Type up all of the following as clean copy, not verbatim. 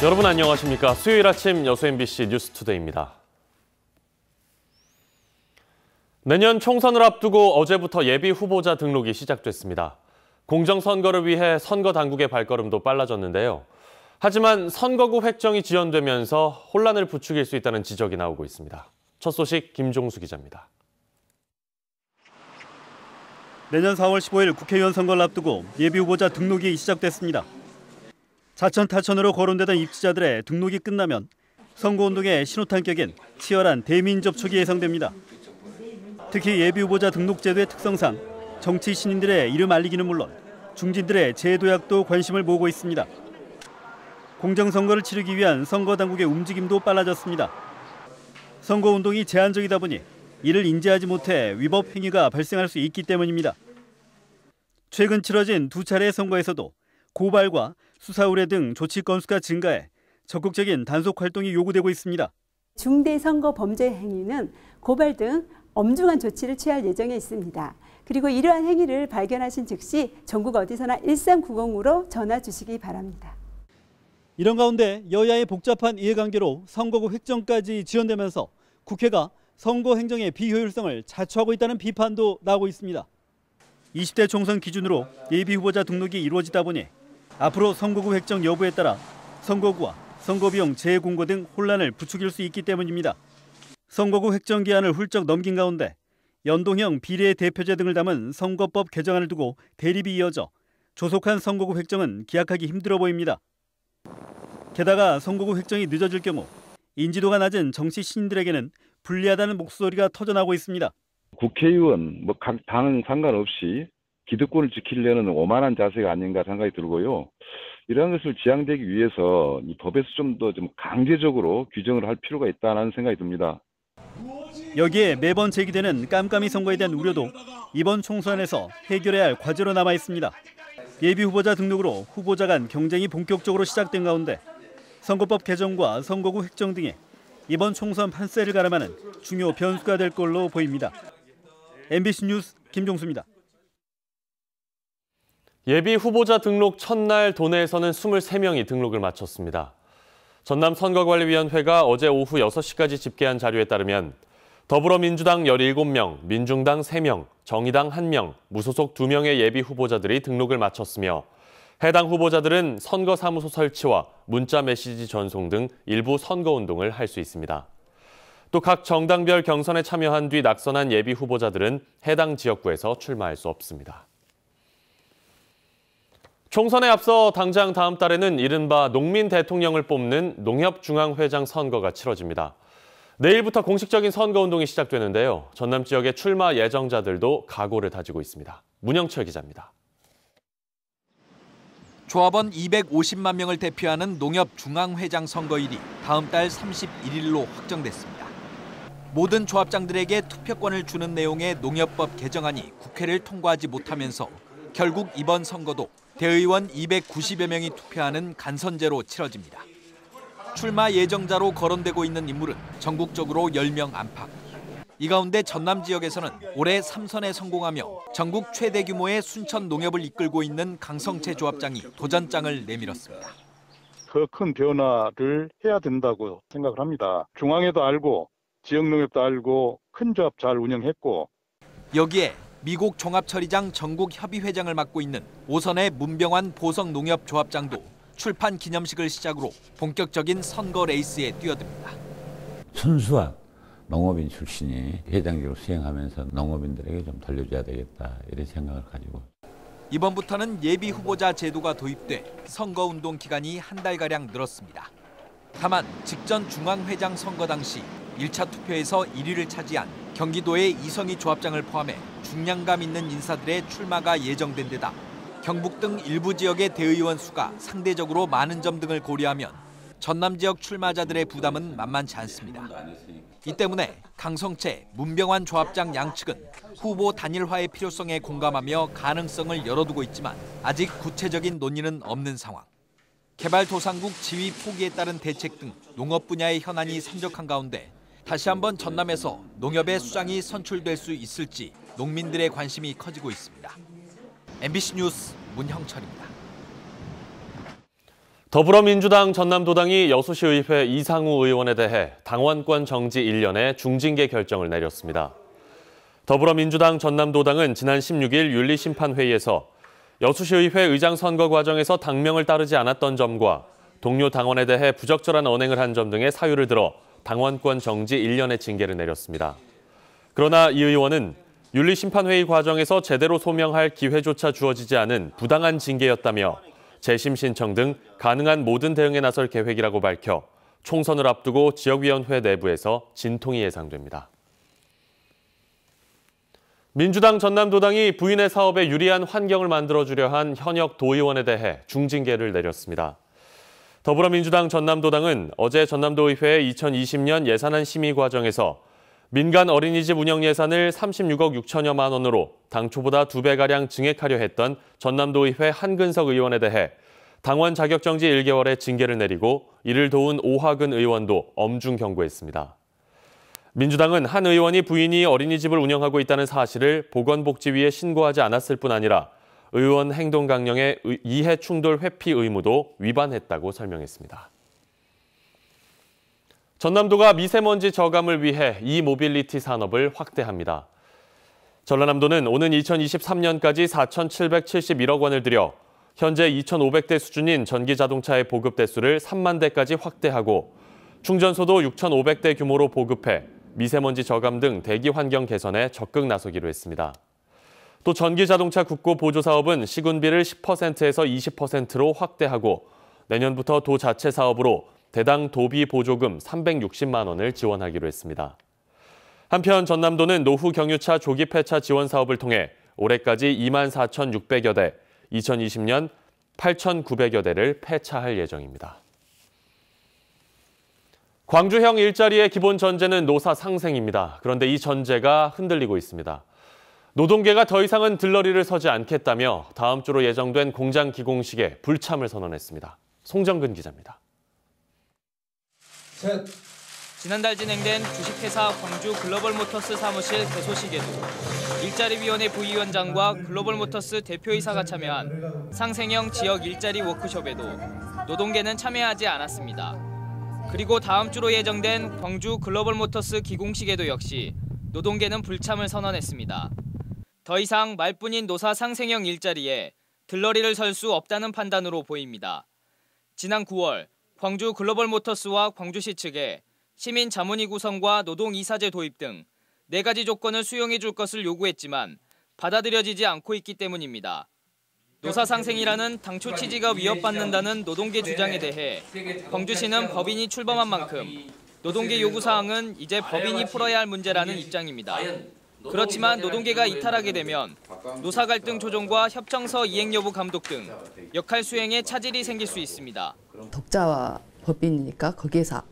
여러분 안녕하십니까? 수요일 아침 여수 MBC 뉴스투데이입니다. 내년 총선을 앞두고 어제부터 예비 후보자 등록이 시작됐습니다. 공정선거를 위해 선거 당국의 발걸음도 빨라졌는데요. 하지만 선거구 획정이 지연되면서 혼란을 부추길 수 있다는 지적이 나오고 있습니다. 첫 소식 김종수 기자입니다. 내년 4월 15일 국회의원 선거를 앞두고 예비 후보자 등록이 시작됐습니다. 사천타천으로 거론되던 입지자들의 등록이 끝나면 선거운동의 신호탄 격인 치열한 대민 접촉이 예상됩니다. 특히 예비 후보자 등록 제도의 특성상 정치 신인들의 이름 알리기는 물론 중진들의 제도약도 관심을 모으고 있습니다. 공정선거를 치르기 위한 선거 당국의 움직임도 빨라졌습니다. 선거운동이 제한적이다 보니 이를 인지하지 못해 위법 행위가 발생할 수 있기 때문입니다. 최근 치러진 두 차례의 선거에서도 고발과 수사 의뢰 등 조치 건수가 증가해 적극적인 단속 활동이 요구되고 있습니다. 중대선거 범죄 행위는 고발 등 엄중한 조치를 취할 예정에 있습니다. 그리고 이러한 행위를 발견하신 즉시 전국 어디서나 1390으로 전화 주시기 바랍니다. 이런 가운데 여야의 복잡한 이해관계로 선거구 획정까지 지연되면서 국회가 선거 행정의 비효율성을 자초하고 있다는 비판도 나오고 있습니다. 20대 총선 기준으로 예비 후보자 등록이 이루어지다 보니 앞으로 선거구 획정 여부에 따라 선거구와 선거비용 재공고 등 혼란을 부추길 수 있기 때문입니다. 선거구 획정 기한을 훌쩍 넘긴 가운데 연동형 비례 대표제 등을 담은 선거법 개정안을 두고 대립이 이어져 조속한 선거구 획정은 기약하기 힘들어 보입니다. 게다가 선거구 획정이 늦어질 경우 인지도가 낮은 정치 신인들에게는 불리하다는 목소리가 터져나오고 있습니다. 국회의원, 각 당은 상관없이 기득권을 지키려는 오만한 자세가 아닌가 생각이 들고요. 이러한 것을 지양되기 위해서 이 법에서 좀 더 강제적으로 규정을 할 필요가 있다는 생각이 듭니다. 여기에 매번 제기되는 깜깜이 선거에 대한 우려도 이번 총선에서 해결해야 할 과제로 남아 있습니다. 예비 후보자 등록으로 후보자 간 경쟁이 본격적으로 시작된 가운데 선거법 개정과 선거구 획정 등에 이번 총선 판세를 가름하는 중요 변수가 될 걸로 보입니다. MBC 뉴스 김종수입니다. 예비 후보자 등록 첫날 도내에서는 23명이 등록을 마쳤습니다. 전남선거관리위원회가 어제 오후 6시까지 집계한 자료에 따르면 더불어민주당 17명, 민중당 3명, 정의당 1명, 무소속 2명의 예비 후보자들이 등록을 마쳤으며 해당 후보자들은 선거사무소 설치와 문자 메시지 전송 등 일부 선거운동을 할 수 있습니다. 또 각 정당별 경선에 참여한 뒤 낙선한 예비 후보자들은 해당 지역구에서 출마할 수 없습니다. 총선에 앞서 당장 다음 달에는 이른바 농민 대통령을 뽑는 농협중앙회장 선거가 치러집니다. 내일부터 공식적인 선거운동이 시작되는데요. 전남 지역의 출마 예정자들도 각오를 다지고 있습니다. 문영철 기자입니다. 조합원 250만 명을 대표하는 농협중앙회장 선거일이 다음 달 31일로 확정됐습니다. 모든 조합장들에게 투표권을 주는 내용의 농협법 개정안이 국회를 통과하지 못하면서 결국 이번 선거도 대의원 290여 명이 투표하는 간선제로 치러집니다. 출마 예정자로 거론되고 있는 인물은 전국적으로 10명 안팎. 이 가운데 전남 지역에서는 올해 3선에 성공하며 전국 최대 규모의 순천 농협을 이끌고 있는 강성채 조합장이 도전장을 내밀었습니다. 더 큰 변화를 해야 된다고 생각을 합니다. 중앙에도 알고 지역 농협도 알고 큰 조합 잘 운영했고 여기에 미국 종합처리장 전국협의회장을 맡고 있는 오선의 문병환 보성농협조합장도 출판 기념식을 시작으로 본격적인 선거 레이스에 뛰어듭니다. 순수한 농업인 출신이 회장직을 수행하면서 농업인들에게 좀 돌려줘야 되겠다 이런 생각을 가지고. 이번부터는 예비 후보자 제도가 도입돼 선거운동 기간이 한 달가량 늘었습니다. 다만 직전 중앙회장 선거 당시 1차 투표에서 1위를 차지한 경기도의 이성희 조합장을 포함해 중량감 있는 인사들의 출마가 예정된 데다 경북 등 일부 지역의 대의원 수가 상대적으로 많은 점 등을 고려하면 전남 지역 출마자들의 부담은 만만치 않습니다. 이 때문에 강성채, 문병환 조합장 양측은 후보 단일화의 필요성에 공감하며 가능성을 열어두고 있지만 아직 구체적인 논의는 없는 상황. 개발도상국 지위 포기에 따른 대책 등 농업 분야의 현안이 산적한 가운데 다시 한번 전남에서 농협의 수장이 선출될 수 있을지 농민들의 관심이 커지고 있습니다. MBC 뉴스 문형철입니다. 더불어민주당 전남도당이 여수시의회 이상우 의원에 대해 당원권 정지 1년의 중징계 결정을 내렸습니다. 더불어민주당 전남도당은 지난 16일 윤리심판회의에서 여수시의회 의장 선거 과정에서 당명을 따르지 않았던 점과 동료 당원에 대해 부적절한 언행을 한 점 등의 사유를 들어 당원권 정지 1년의 징계를 내렸습니다. 그러나 이 의원은 윤리심판회의 과정에서 제대로 소명할 기회조차 주어지지 않은 부당한 징계였다며 재심 신청 등 가능한 모든 대응에 나설 계획이라고 밝혀 총선을 앞두고 지역위원회 내부에서 진통이 예상됩니다. 민주당 전남도당이 부인의 사업에 유리한 환경을 만들어주려 한 현역 도의원에 대해 중징계를 내렸습니다. 더불어민주당 전남도당은 어제 전남도의회의 2020년 예산안 심의 과정에서 민간 어린이집 운영 예산을 36억 6천여만 원으로 당초보다 2배가량 증액하려 했던 전남도의회 한근석 의원에 대해 당원 자격정지 1개월의 징계를 내리고 이를 도운 오하근 의원도 엄중 경고했습니다. 민주당은 한 의원이 부인이 어린이집을 운영하고 있다는 사실을 보건복지위에 신고하지 않았을 뿐 아니라 의원 행동 강령의 이해 충돌 회피 의무도 위반했다고 설명했습니다. 전남도가 미세먼지 저감을 위해 이모빌리티 산업을 확대합니다. 전라남도는 오는 2023년까지 4,771억 원을 들여 현재 2,500대 수준인 전기자동차의 보급 대수를 3만 대까지 확대하고 충전소도 6,500대 규모로 보급해 미세먼지 저감 등 대기 환경 개선에 적극 나서기로 했습니다. 또 전기자동차 국고 보조 사업은 시군비를 10%에서 20%로 확대하고 내년부터 도 자체 사업으로 대당 도비 보조금 360만 원을 지원하기로 했습니다. 한편 전남도는 노후 경유차 조기 폐차 지원 사업을 통해 올해까지 24,600여 대, 2020년 8,900여 대를 폐차할 예정입니다. 광주형 일자리의 기본 전제는 노사 상생입니다. 그런데 이 전제가 흔들리고 있습니다. 노동계가 더 이상은 들러리를 서지 않겠다며 다음 주로 예정된 공장 기공식에 불참을 선언했습니다. 송정근 기자입니다. 지난달 진행된 주식회사 광주 글로벌모터스 사무실 개소식에도 일자리위원회 부위원장과 글로벌모터스 대표이사가 참여한 상생형 지역 일자리 워크숍에도 노동계는 참여하지 않았습니다. 그리고 다음 주로 예정된 광주 글로벌모터스 기공식에도 역시 노동계는 불참을 선언했습니다. 더 이상 말뿐인 노사 상생형 일자리에 들러리를 설 수 없다는 판단으로 보입니다. 지난 9월 광주 글로벌모터스와 광주시 측에 시민 자문위 구성과 노동이사제 도입 등 4가지 조건을 수용해 줄 것을 요구했지만 받아들여지지 않고 있기 때문입니다. 노사 상생이라는 당초 취지가 위협받는다는 노동계 주장에 대해 광주시는 법인이 출범한 만큼 노동계 요구사항은 이제 법인이 풀어야 할 문제라는 입장입니다. 그렇지만 노동계가 이탈하게 되면 노사 갈등 조정과 협정서 이행 여부 감독 등 역할 수행에 차질이 생길 수 있습니다. 독자와 법인이니까 거기에서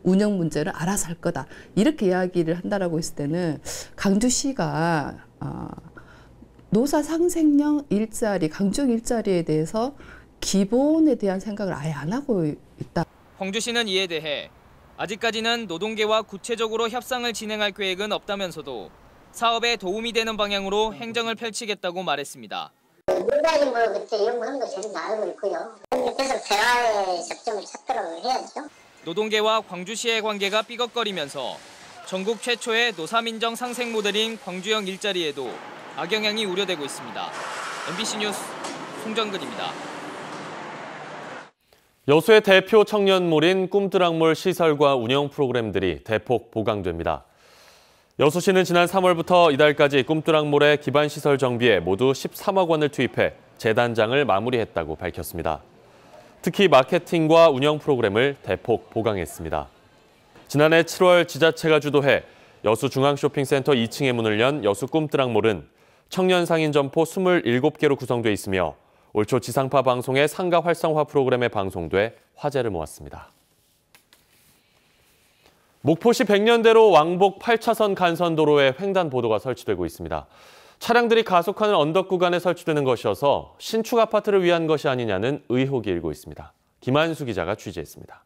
운영 문제를 알아서 할 거다. 이렇게 이야기를 한다라고 했을 때는 광주시가 노사 상생형 일자리, 강중 일자리에 대해서 기본에 대한 생각을 아예 안 하고 있다. 광주시는 이에 대해 아직까지는 노동계와 구체적으로 협상을 진행할 계획은 없다면서도 사업에 도움이 되는 방향으로 행정을 펼치겠다고 말했습니다. 물가지 뭐 그때 연구한 거 저는 알고 있고요. 계속 대화의 접점을 찾도록 해야죠. 노동계와 광주시의 관계가 삐걱거리면서 전국 최초의 노사민정 상생 모델인 광주형 일자리에도 악영향이 우려되고 있습니다. MBC 뉴스 송정근입니다. 여수의 대표 청년몰인 꿈뜨락몰 시설과 운영 프로그램들이 대폭 보강됩니다. 여수시는 지난 3월부터 이달까지 꿈뜨락몰의 기반시설 정비에 모두 13억 원을 투입해 재단장을 마무리했다고 밝혔습니다. 특히 마케팅과 운영 프로그램을 대폭 보강했습니다. 지난해 7월 지자체가 주도해 여수 중앙쇼핑센터 2층에 문을 연 여수 꿈뜨락몰은 청년 상인 점포 27개로 구성돼 있으며 올 초 지상파 방송의 상가 활성화 프로그램에 방송돼 화제를 모았습니다. 목포시 백년대로 왕복 8차선 간선도로에 횡단보도가 설치되고 있습니다. 차량들이 가속하는 언덕 구간에 설치되는 것이어서 신축 아파트를 위한 것이 아니냐는 의혹이 일고 있습니다. 김한수 기자가 취재했습니다.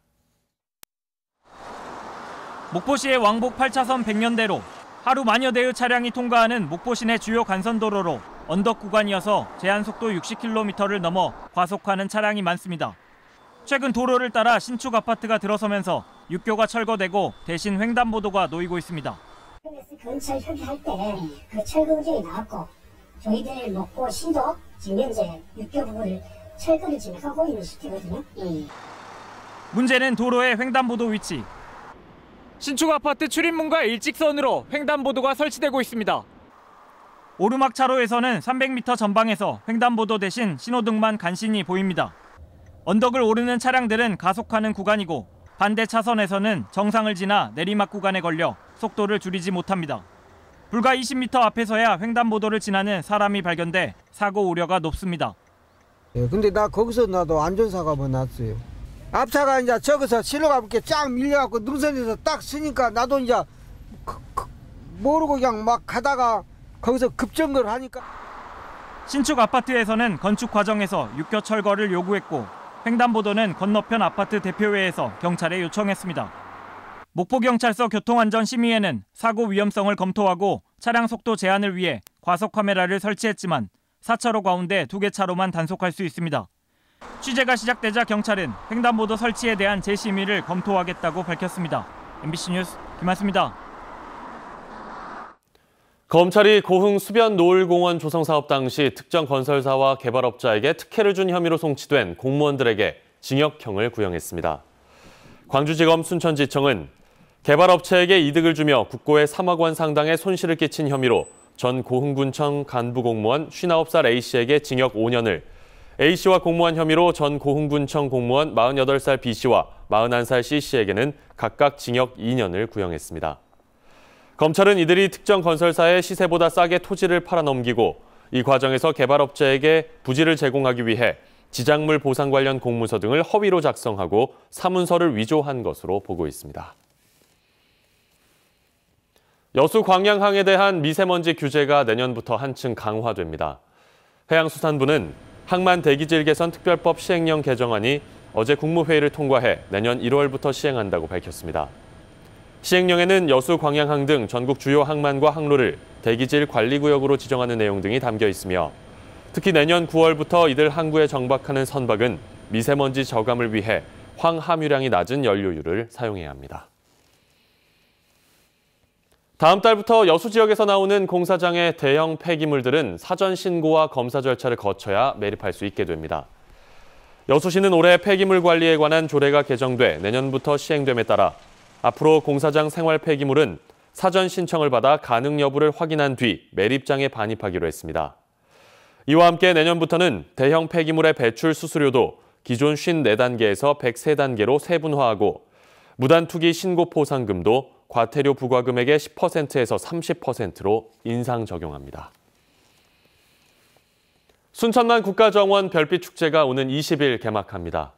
목포시의 왕복 8차선 백년대로 하루 만여 대의 차량이 통과하는 목포 시내 주요 간선도로로 언덕 구간이어서 제한 속도 60km를 넘어 과속하는 차량이 많습니다. 최근 도로를 따라 신축 아파트가 들어서면서 육교가 철거되고 대신 횡단보도가 놓이고 있습니다. 근처 협의할 때 그 철거 의견이 나왔고 저희들 목포 시도 지금 현재 육교 부분을 철거를 지금 하고 있는 시기거든요. 문제는 도로의 횡단보도 위치. 신축 아파트 출입문과 일직선으로 횡단보도가 설치되고 있습니다. 오르막 차로에서는 300m 전방에서 횡단보도 대신 신호등만 간신히 보입니다. 언덕을 오르는 차량들은 가속하는 구간이고 반대 차선에서는 정상을 지나 내리막 구간에 걸려 속도를 줄이지 못합니다. 불과 20m 앞에서야 횡단보도를 지나는 사람이 발견돼 사고 우려가 높습니다. 근데 나 거기서 나도 안전사고가 뭐 났어요. 앞차가 이제 저기서 실로가 이렇게 쫙 밀려갖고 능선에서 딱 쓰니까 나도 이제 모르고 그냥 막 가다가 거기서 급정거를 하니까. 신축 아파트에서는 건축 과정에서 육교 철거를 요구했고 횡단보도는 건너편 아파트 대표회에서 경찰에 요청했습니다. 목포경찰서 교통안전심의회는 사고 위험성을 검토하고 차량 속도 제한을 위해 과속 카메라를 설치했지만 4차로 가운데 2개 차로만 단속할 수 있습니다. 취재가 시작되자 경찰은 횡단보도 설치에 대한 재심의를 검토하겠다고 밝혔습니다. MBC 뉴스 김한수입니다. 검찰이 고흥 수변 노을공원 조성 사업 당시 특정 건설사와 개발업자에게 특혜를 준 혐의로 송치된 공무원들에게 징역형을 구형했습니다. 광주지검 순천지청은 개발업체에게 이득을 주며 국고에 3억 원 상당의 손실을 끼친 혐의로 전 고흥군청 간부 공무원 59살 A씨에게 징역 5년을, A씨와 공무원 혐의로 전 고흥군청 공무원 48살 B씨와 41살 C씨에게는 각각 징역 2년을 구형했습니다. 검찰은 이들이 특정 건설사에 시세보다 싸게 토지를 팔아넘기고 이 과정에서 개발업체에게 부지를 제공하기 위해 지작물 보상 관련 공문서 등을 허위로 작성하고 사문서를 위조한 것으로 보고 있습니다. 여수 광양항에 대한 미세먼지 규제가 내년부터 한층 강화됩니다. 해양수산부는 항만 대기질 개선 특별법 시행령 개정안이 어제 국무회의를 통과해 내년 1월부터 시행한다고 밝혔습니다. 시행령에는 여수 광양항 등 전국 주요 항만과 항로를 대기질 관리구역으로 지정하는 내용 등이 담겨 있으며 특히 내년 9월부터 이들 항구에 정박하는 선박은 미세먼지 저감을 위해 황함유량이 낮은 연료유를 사용해야 합니다. 다음 달부터 여수 지역에서 나오는 공사장의 대형 폐기물들은 사전 신고와 검사 절차를 거쳐야 매립할 수 있게 됩니다. 여수시는 올해 폐기물 관리에 관한 조례가 개정돼 내년부터 시행됨에 따라 앞으로 공사장 생활 폐기물은 사전 신청을 받아 가능 여부를 확인한 뒤 매립장에 반입하기로 했습니다. 이와 함께 내년부터는 대형 폐기물의 배출 수수료도 기존 54단계에서 103단계로 세분화하고 무단 투기 신고 포상금도 과태료 부과 금액의 10%에서 30%로 인상 적용합니다. 순천만 국가정원 별빛축제가 오는 20일 개막합니다.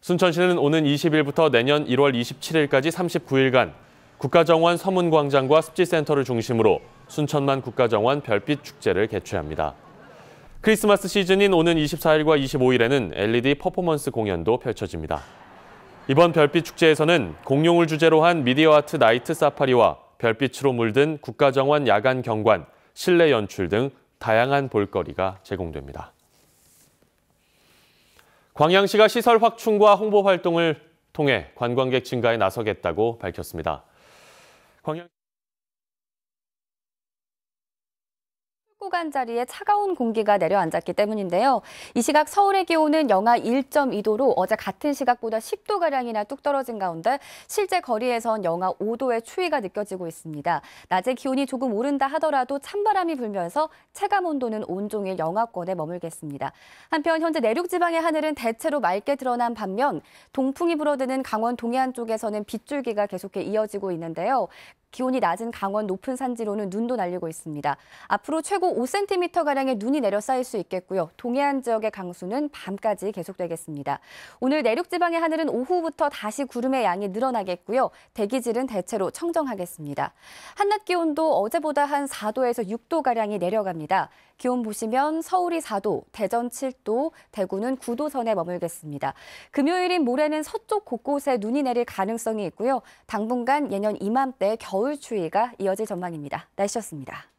순천시는 오는 20일부터 내년 1월 27일까지 39일간 국가정원 서문광장과 습지센터를 중심으로 순천만 국가정원 별빛축제를 개최합니다. 크리스마스 시즌인 오는 24일과 25일에는 LED 퍼포먼스 공연도 펼쳐집니다. 이번 별빛축제에서는 공룡을 주제로 한 미디어 아트 나이트 사파리와 별빛으로 물든 국가정원 야간 경관, 실내 연출 등 다양한 볼거리가 제공됩니다. 광양시가 시설 확충과 홍보 활동을 통해 관광객 증가에 나서겠다고 밝혔습니다. 간 자리에 차가운 공기가 내려앉았기 때문인데요. 이 시각 서울의 기온은 영하 1.2도로 어제 같은 시각보다 10도가량이나 뚝 떨어진 가운데 실제 거리에선 영하 5도의 추위가 느껴지고 있습니다. 낮에 기온이 조금 오른다 하더라도 찬바람이 불면서 체감 온도는 온종일 영하권에 머물겠습니다. 한편 현재 내륙 지방의 하늘은 대체로 맑게 드러난 반면 동풍이 불어드는 강원 동해안 쪽에서는 빗줄기가 계속해 이어지고 있는데요. 기온이 낮은 강원 높은 산지로는 눈도 날리고 있습니다. 앞으로 최고 5cm가량의 눈이 내려 쌓일 수 있겠고요. 동해안 지역의 강수는 밤까지 계속되겠습니다. 오늘 내륙 지방의 하늘은 오후부터 다시 구름의 양이 늘어나겠고요. 대기질은 대체로 청정하겠습니다. 한낮 기온도 어제보다 한 4도에서 6도가량이 내려갑니다. 기온 보시면 서울이 4도, 대전 7도, 대구는 9도 선에 머물겠습니다. 금요일인 모레는 서쪽 곳곳에 눈이 내릴 가능성이 있고요. 당분간 예년 이맘때 겨울 추위가 이어질 전망입니다. 날씨였습니다.